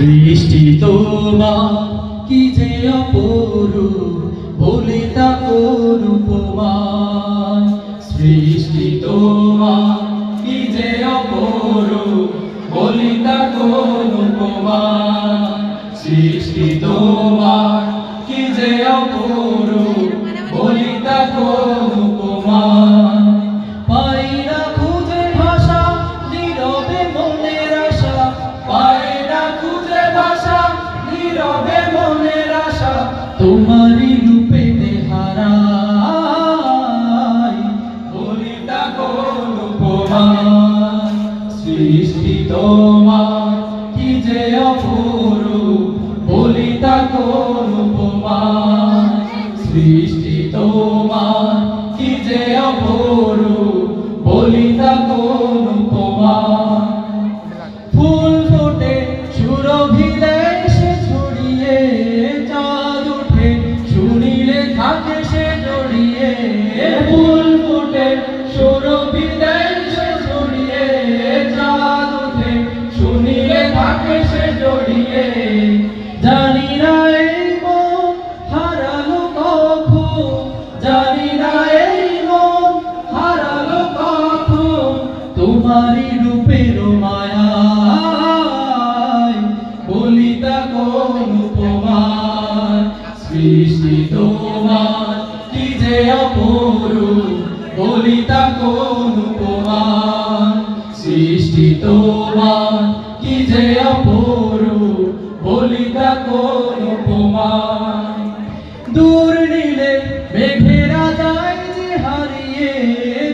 সৃষ্টি তোমার কি যে অপরূপ, বলি তা কোন উপমান। সৃষ্টি তোমার কি যে অপরূপ, বলি তা কোন উপমান। সৃষ্টি তোমার কি যে অপরূপ, বলি তা কোন উপমান। পাই না খুঁজে ভাষা, নীরবে মনের আশা। পাই না খুঁজে ভাষা, নীরবে মনের আশা। তোমারই রূপে হারাই, বলি তা কোন উপমান। সৃষ্টি তোমার কি যে অপরূপ, বলি তা কোন উপমান। সৃষ্টি তোমার কি যে অপরূপ, বলি তা কোন উপমান। ফুল ফোটে সুরভি দেয় সে ছড়িয়ে, চাঁদ ওঠে শুনিলে থাকে সে জড়িয়ে। ফুল ফোটে সুরভি দেয় সে ছড়িয়ে, চাঁদ ওঠে শুনিলে থাকে সে জড়িয়ে। জানি না এই মন হারালো কখন, জানি না এই মন হারালো কখন। তোমারই রূপের মায়ায়, বলি তা কোন উপমান। সৃষ্টি তোমার কি যে অপরূপ, বলি তা কোন উপমান। সৃষ্টি তোমার কি যে অপরূপ, বলি তা কোন উপমান। দূর নীলে মেঘেরা যায় যে হারিয়ে,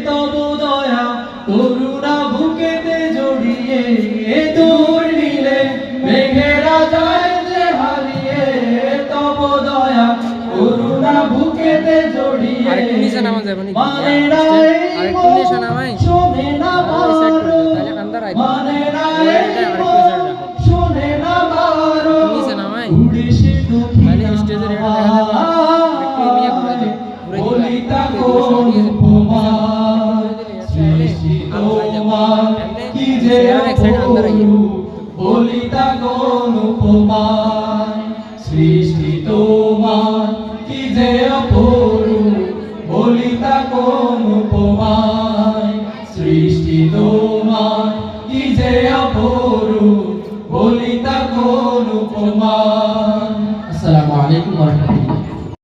তব দয়া করুণা বুকেতে জড়িয়ে। দূর নীলে মেঘেরা যায় যে হারিয়ে, তব দয়া করুণা বুকেতে জড়িয়ে। মানে না এই মন শোনে না বারো, মানে না এই মন শোনে না বারো। উড়ে সে বলি তা কোন উপমান। সৃষ্টি তোমার কি যে অপরূপ, বলি তা কোন উপমান। সৃষ্টি তোমার কি যে অপরূপ, বলি তা কোন